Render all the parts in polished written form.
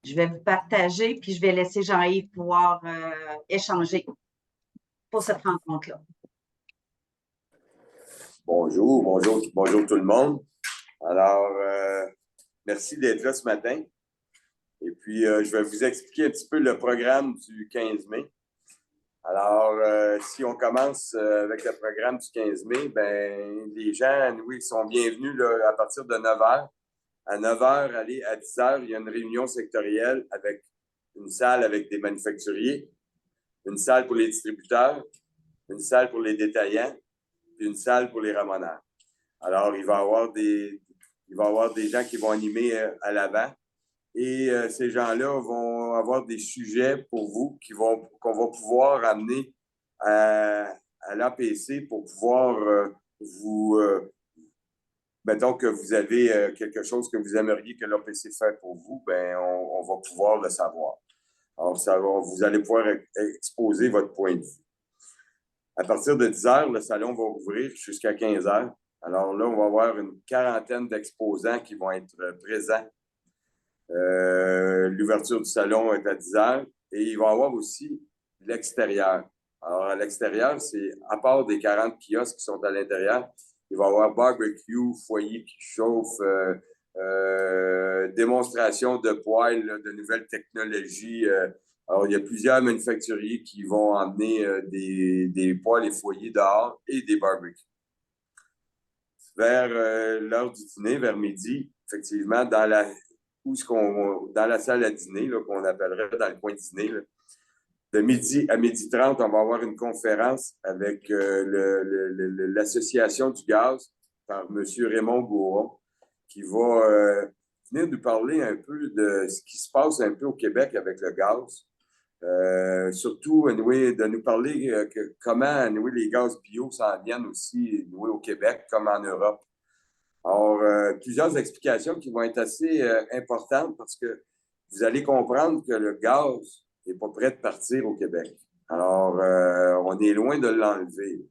Je vais vous partager, puis je vais laisser Jean-Yves pouvoir échanger pour cette rencontre-là. Bonjour, bonjour, bonjour tout le monde. Alors, merci d'être là ce matin. Et puis, je vais vous expliquer un petit peu le programme du 15 mai. Alors, si on commence avec le programme du 15 mai, ben les gens, oui, sont bienvenus là, à partir de 9 h. À 9 h, allez, à 10 h, il y a une réunion sectorielle avec une salle avec des manufacturiers, une salle pour les distributeurs, une salle pour les détaillants, puis une salle pour les ramoneurs. Alors, il va y avoir des gens qui vont animer à l'avant. Et ces gens-là vont avoir des sujets pour vous qu'on va pouvoir amener à l'APC pour pouvoir mettons que vous avez quelque chose que vous aimeriez que l'APC fasse pour vous, ben on va pouvoir le savoir. Alors, vous allez pouvoir exposer votre point de vue. À partir de 10 h, le salon va ouvrir jusqu'à 15 h. Alors là, on va avoir une quarantaine d'exposants qui vont être présents. L'ouverture du salon est à 10 h et il va y avoir aussi l'extérieur. Alors, à l'extérieur, c'est à part des 40 kiosques qui sont à l'intérieur, il va y avoir barbecue, foyer qui chauffe, démonstration de poêles, de nouvelles technologies. Alors, il y a plusieurs manufacturiers qui vont emmener des poêles et foyers dehors et des barbecues. Vers l'heure du dîner, vers midi, effectivement, dans la salle à dîner, qu'on appellerait dans le coin dîner, là, de midi à 12h30, on va avoir une conférence avec l'Association du gaz par M. Raymond Gouron, qui va venir nous parler un peu de ce qui se passe un peu au Québec avec le gaz. Surtout, de nous parler comment les gaz bio s'en viennent aussi au Québec comme en Europe. Alors, plusieurs explications qui vont être assez importantes parce que vous allez comprendre que le gaz n'est pas prêt de partir au Québec. Alors, on est loin de l'enlever.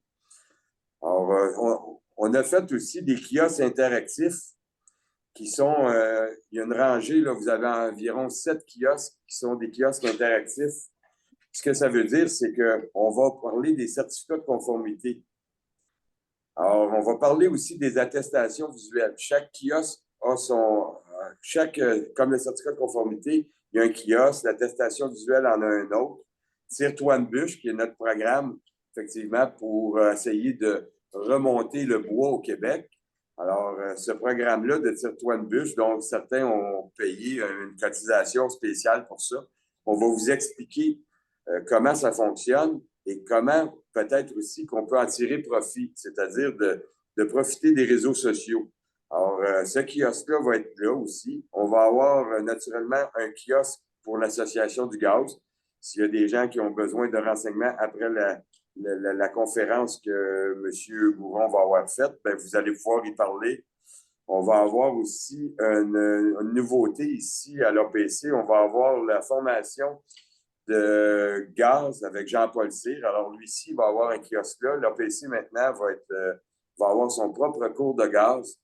Alors, on a fait aussi des kiosques interactifs qui sont, il y a une rangée, là, vous avez environ 7 kiosques qui sont des kiosques interactifs. Ce que ça veut dire, c'est qu'on va parler des certificats de conformité. Alors, on va parler aussi des attestations visuelles. Chaque kiosque a comme le certificat de conformité, il y a un kiosque, l'attestation visuelle en a un autre. Tire-toi une bûche, qui est notre programme, effectivement, pour essayer de remonter le bois au Québec. Alors, ce programme-là de Tire-toi une bûche, donc certains ont payé une cotisation spéciale pour ça. On va vous expliquer comment ça fonctionne et comment peut-être aussi qu'on peut en tirer profit, c'est-à-dire de profiter des réseaux sociaux. Alors, ce kiosque-là va être là aussi. On va avoir naturellement un kiosque pour l'Association du gaz. S'il y a des gens qui ont besoin de renseignements après la conférence que M. Gouron va avoir faite, ben, vous allez pouvoir y parler. On va avoir aussi une nouveauté ici à l'APC. On va avoir la formation de gaz avec Jean-Paul Cyr. Alors, lui-ci, il va avoir un kiosque là. L'APC, maintenant, va avoir son propre cours de gaz.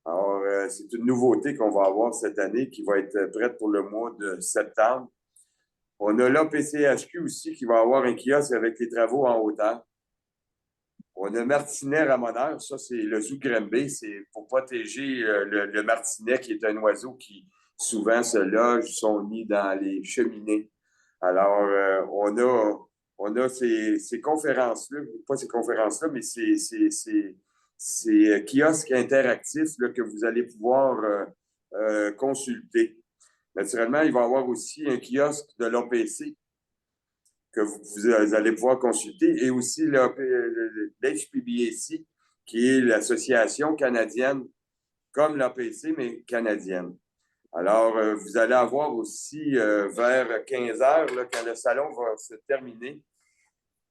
Alors, c'est une nouveauté qu'on va avoir cette année qui va être prête pour le mois de septembre. On a l'APCHQ aussi qui va avoir un kiosque avec les travaux en hauteur. On a Martinet ramoneur. Ça, c'est le zoo Grimby. C'est pour protéger le martinet, qui est un oiseau qui souvent se loge son nid dans les cheminées. Alors, on a ces conférences-là, pas ces conférences-là, mais ces kiosques interactifs là, que vous allez pouvoir consulter. Naturellement, il va y avoir aussi un kiosque de l'APC que vous allez pouvoir consulter et aussi l'HPBAC, qui est l'association canadienne, comme l'APC, mais canadienne. Alors, vous allez avoir aussi vers 15 h, là, quand le salon va se terminer,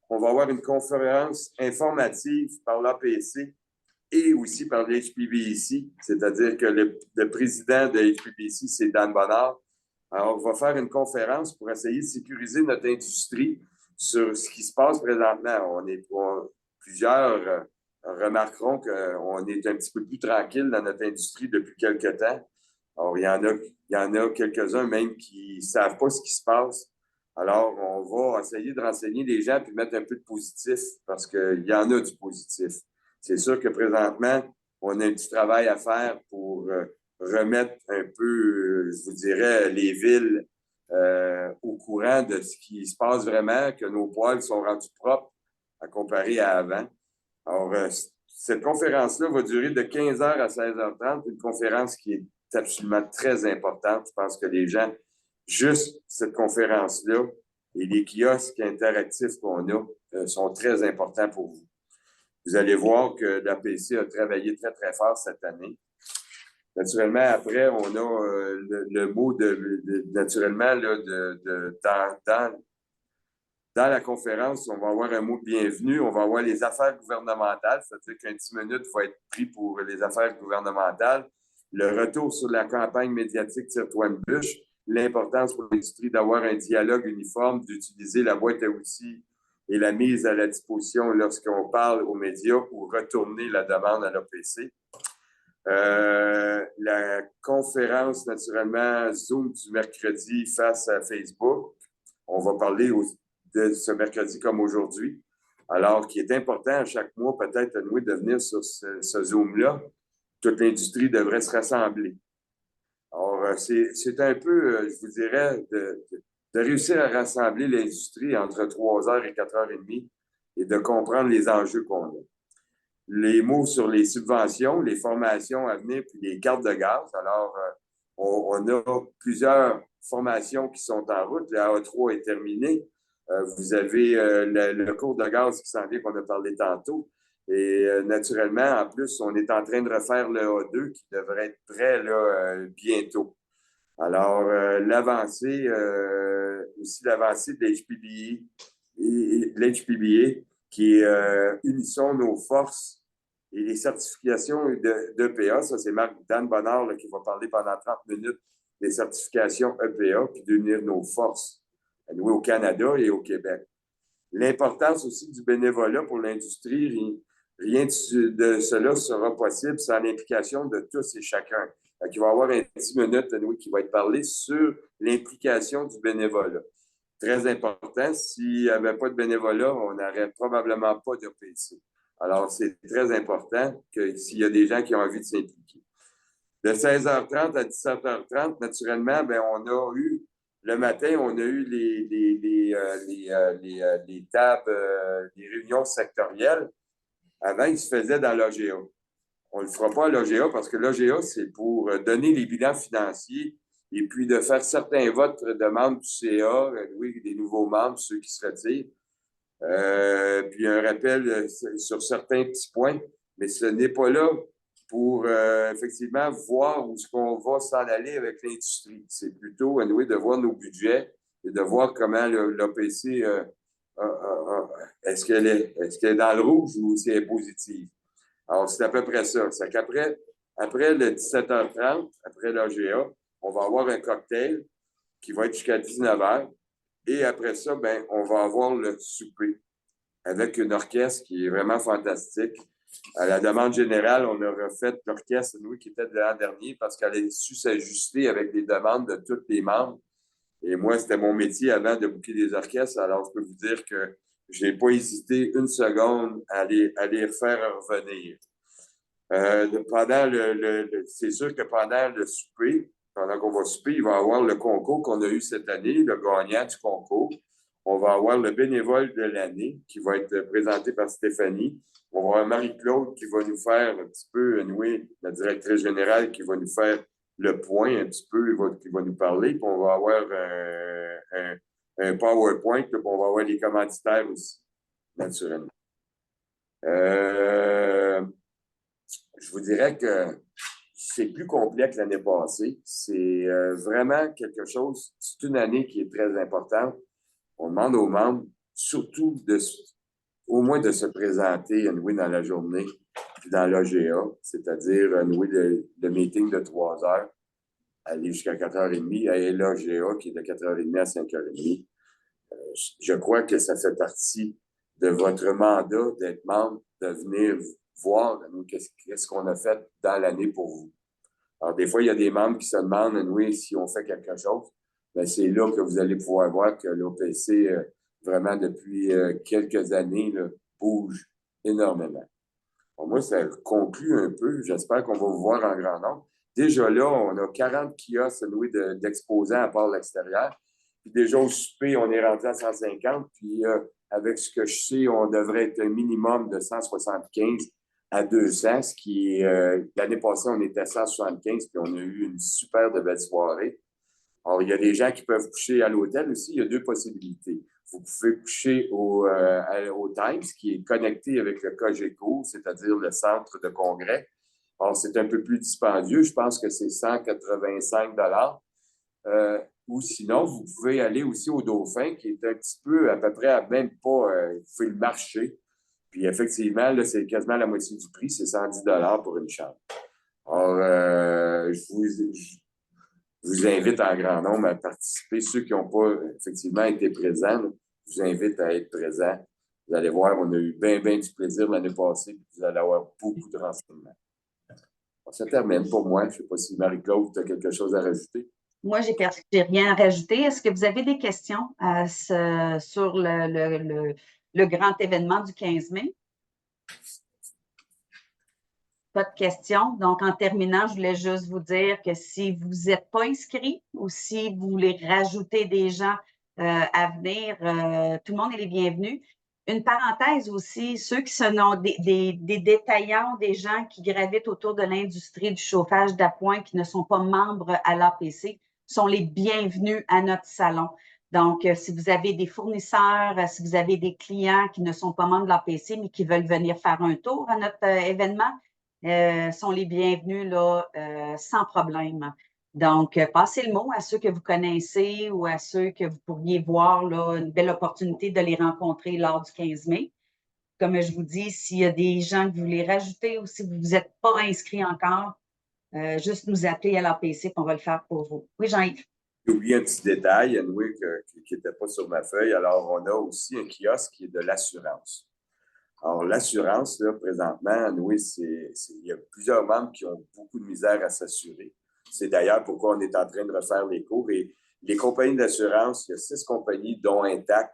on va avoir une conférence informative par l'APC et aussi par l'HPBAC, c'est-à-dire que le président de l'HPBAC, c'est Dan Bonnard. Alors, on va faire une conférence pour essayer de sécuriser notre industrie sur ce qui se passe présentement. Plusieurs remarqueront qu'on est un petit peu plus tranquille dans notre industrie depuis quelque temps. Alors, il y en a quelques-uns même qui ne savent pas ce qui se passe. Alors, on va essayer de renseigner les gens puis mettre un peu de positif parce qu'il y en a du positif. C'est sûr que présentement, on a un petit travail à faire pour remettre un peu, je vous dirais, les villes au courant de ce qui se passe vraiment, que nos poêles sont rendus propres à comparer à avant. Alors, cette conférence-là va durer de 15h à 16h30, une conférence qui est absolument très importante. Je pense que les gens, juste cette conférence-là et les kiosques interactifs qu'on a sont très importants pour vous. Vous allez voir que l'APC a travaillé très, très fort cette année. Naturellement, après, on a le mot naturellement, là, dans la conférence, on va avoir un mot de bienvenue, on va avoir les affaires gouvernementales, c'est-à-dire qu'un 10 minutes va être pris pour les affaires gouvernementales, le retour sur la campagne médiatique Tire-toi une bûche, l'importance pour l'industrie d'avoir un dialogue uniforme, d'utiliser la boîte à outils et la mise à la disposition lorsqu'on parle aux médias pour retourner la demande à l'APC. La conférence, naturellement, Zoom du mercredi face à Facebook. On va parler de ce mercredi comme aujourd'hui. Alors, qui est important à chaque mois, peut-être, à nous de venir sur ce Zoom-là. Toute l'industrie devrait se rassembler. Alors, c'est un peu, je vous dirais, de réussir à rassembler l'industrie entre 3h et 4h30 et de comprendre les enjeux qu'on a. Les mots sur les subventions, les formations à venir, puis les cartes de gaz. Alors, on a plusieurs formations qui sont en route. La A3 est terminée. Vous avez le cours de gaz qui s'en vient, qu'on a parlé tantôt. Et naturellement, en plus, on est en train de refaire le A2 qui devrait être prêt là, bientôt. Alors, aussi l'avancée de l'HPBA, qui est Unissons nos forces et les certifications d'EPA. Ça, c'est Dan Bonnard là, qui va parler pendant 30 minutes des certifications EPA, puis d'unir nos forces, à nous au Canada et au Québec. L'importance aussi du bénévolat pour l'industrie, rien de cela sera possible sans l'implication de tous et chacun. Donc, il va y avoir un 10 minutes, Louis, qui va être parlé sur l'implication du bénévolat. Très important. S'il n'y avait pas de bénévolat, on n'aurait probablement pas de PC. Alors, c'est très important que s'il y a des gens qui ont envie de s'impliquer. De 16h30 à 17h30, naturellement, ben, on a eu, le matin, on a eu les tables, les réunions sectorielles. Avant, ils se faisaient dans l'OGA. On ne le fera pas à l'OGA parce que l'OGA, c'est pour donner les bilans financiers et puis de faire certains votes de membres du CA, oui, des nouveaux membres, ceux qui se retirent. Puis un rappel sur certains petits points, mais ce n'est pas là pour effectivement voir où est-ce qu'on va s'en aller avec l'industrie. C'est plutôt, anyway, de voir nos budgets et de voir comment l'APC, est-ce qu'elle est dans le rouge ou si elle est positive. Alors, c'est à peu près ça. C'est qu'après le 17h30, après l'AGA, on va avoir un cocktail qui va être jusqu'à 19h. Et après ça, ben, on va avoir le souper avec une orchestre qui est vraiment fantastique. À la demande générale, on a refait l'orchestre, nous, qui était de l'an dernier, parce qu'elle a su s'ajuster avec les demandes de tous les membres. Et moi, c'était mon métier avant de booker des orchestres. Alors, je peux vous dire que je n'ai pas hésité une seconde à les faire revenir. C'est sûr que pendant le souper, pendant qu'on va souper, il va y avoir le concours qu'on a eu cette année, le gagnant du concours. On va avoir le bénévole de l'année qui va être présenté par Stéphanie. On va avoir Marie-Claude qui va nous faire un petit peu, anyway, la directrice générale qui va nous faire le point un petit peu, qui va nous parler. Puis on va avoir un PowerPoint, puis on va avoir les commanditaires aussi, naturellement. Je vous dirais que c'est plus complet que l'année passée. C'est vraiment quelque chose, c'est une année qui est très importante. On demande aux membres, surtout au moins de se présenter anyway, dans la journée, puis dans l'AGA, c'est-à-dire anyway, le meeting de 3 heures, aller jusqu'à 4h30, et l'AGA qui est de 4h30 à 5h30. Je crois que ça fait partie de votre mandat d'être membre, de venir voir qu'est-ce qu'on a fait dans l'année pour vous. Alors, des fois, il y a des membres qui se demandent, oui, si on fait quelque chose. Bien, c'est là que vous allez pouvoir voir que l'OPC, vraiment, depuis quelques années, là, bouge énormément. Bon, moi, ça conclut un peu. J'espère qu'on va vous voir en grand nombre. Déjà là, on a 40 kiosques d'exposants à part l'extérieur. Puis déjà au souper, on est rendu à 150. Puis avec ce que je sais, on devrait être un minimum de 175 à 200, ce qui l'année passée, on était à 175, puis on a eu une super de belle soirée. Alors, il y a des gens qui peuvent coucher à l'hôtel aussi. Il y a deux possibilités. Vous pouvez coucher au Times, qui est connecté avec le Cogeco, c'est-à-dire le centre de congrès. Alors, c'est un peu plus dispendieux. Je pense que c'est 185 ou sinon, vous pouvez aller aussi au Dauphin, qui est un petit peu, à peu près, à même pas, vous pouvez le marcher. Puis effectivement, là, c'est quasiment la moitié du prix, c'est 110 pour une chambre. Alors, je vous invite en grand nombre à participer. Ceux qui n'ont pas effectivement été présents, je vous invite à être présents. Vous allez voir, on a eu bien du plaisir l'année passée, puis vous allez avoir beaucoup de renseignements. Bon, ça termine pour moi. Je ne sais pas si Marie-Claude, tu as quelque chose à rajouter. Moi, j'ai rien à rajouter. Est-ce que vous avez des questions sur le grand événement du 15 mai? Pas de questions. Donc, en terminant, je voulais juste vous dire que si vous n'êtes pas inscrit ou si vous voulez rajouter des gens à venir, tout le monde est les bienvenus. Une parenthèse aussi, ceux qui sont des détaillants, des gens qui gravitent autour de l'industrie du chauffage d'appoint qui ne sont pas membres à l'APC, sont les bienvenus à notre salon. Donc, si vous avez des fournisseurs, si vous avez des clients qui ne sont pas membres de l'APC, mais qui veulent venir faire un tour à notre événement, sont les bienvenus là, sans problème. Donc, passez le mot à ceux que vous connaissez ou à ceux que vous pourriez voir là, une belle opportunité de les rencontrer lors du 15 mai. Comme je vous dis, s'il y a des gens que vous voulez rajouter ou si vous vous êtes pas inscrits encore, juste nous appeler à l'APC qu'on va le faire pour vous. Oui, Jean-Yves. J'ai oublié un petit détail, anyway, qui n'était pas sur ma feuille. Alors, on a aussi un kiosque qui est de l'assurance. Alors, l'assurance, là, présentement, oui, il y a plusieurs membres qui ont beaucoup de misère à s'assurer. C'est d'ailleurs pourquoi on est en train de refaire les cours. Et les compagnies d'assurance, il y a 6 compagnies, dont Intact,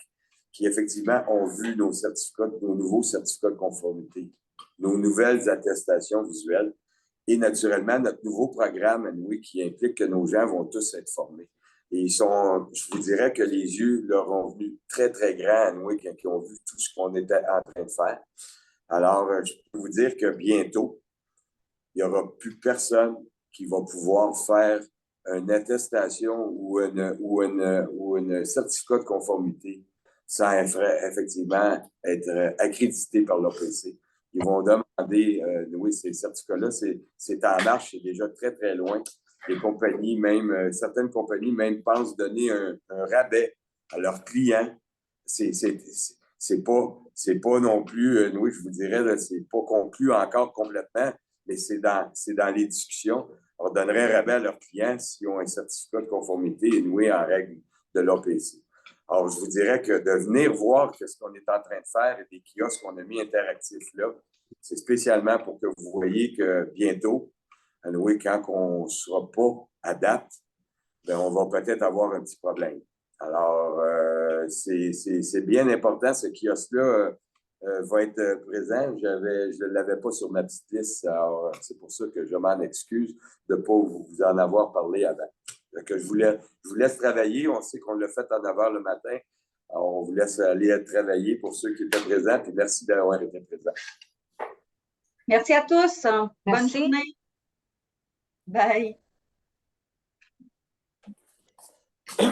qui effectivement ont vu nos nouveaux certificats de conformité, nos nouvelles attestations visuelles et naturellement notre nouveau programme, oui, qui implique que nos gens vont tous être formés. Et je vous dirais que les yeux leur ont venu très grands à nous quand ils ont vu tout ce qu'on était en train de faire. Alors, je peux vous dire que bientôt, il n'y aura plus personne qui va pouvoir faire une attestation ou un certificat de conformité sans effectivement être accrédité par l'OPC. Ils vont demander, oui, ces certificats-là, c'est en marche, c'est déjà très loin. Les compagnies, même, certaines compagnies même pensent donner un rabais à leurs clients. C'est pas non plus, oui, je vous dirais, là, c'est pas conclu encore complètement, mais c'est dans les discussions. On donnerait un rabais à leurs clients s'ils ont un certificat de conformité noué en règle de l'OPC. Alors, je vous dirais que de venir voir ce qu'on est en train de faire et des kiosques qu'on a mis interactifs là, c'est spécialement pour que vous voyez que bientôt, oui, quand on ne sera pas à date, bien, on va peut-être avoir un petit problème. Alors, c'est bien important, ce kiosque-là va être présent. Je ne l'avais pas sur ma petite liste, alors c'est pour ça que je m'en excuse de ne pas vous en avoir parlé avant. Donc, je vous laisse travailler. On sait qu'on l'a fait à 9 h le matin. Alors, on vous laisse aller travailler pour ceux qui étaient présents, puis merci d'avoir été présents. Merci à tous. Merci. Bonne journée. Bye.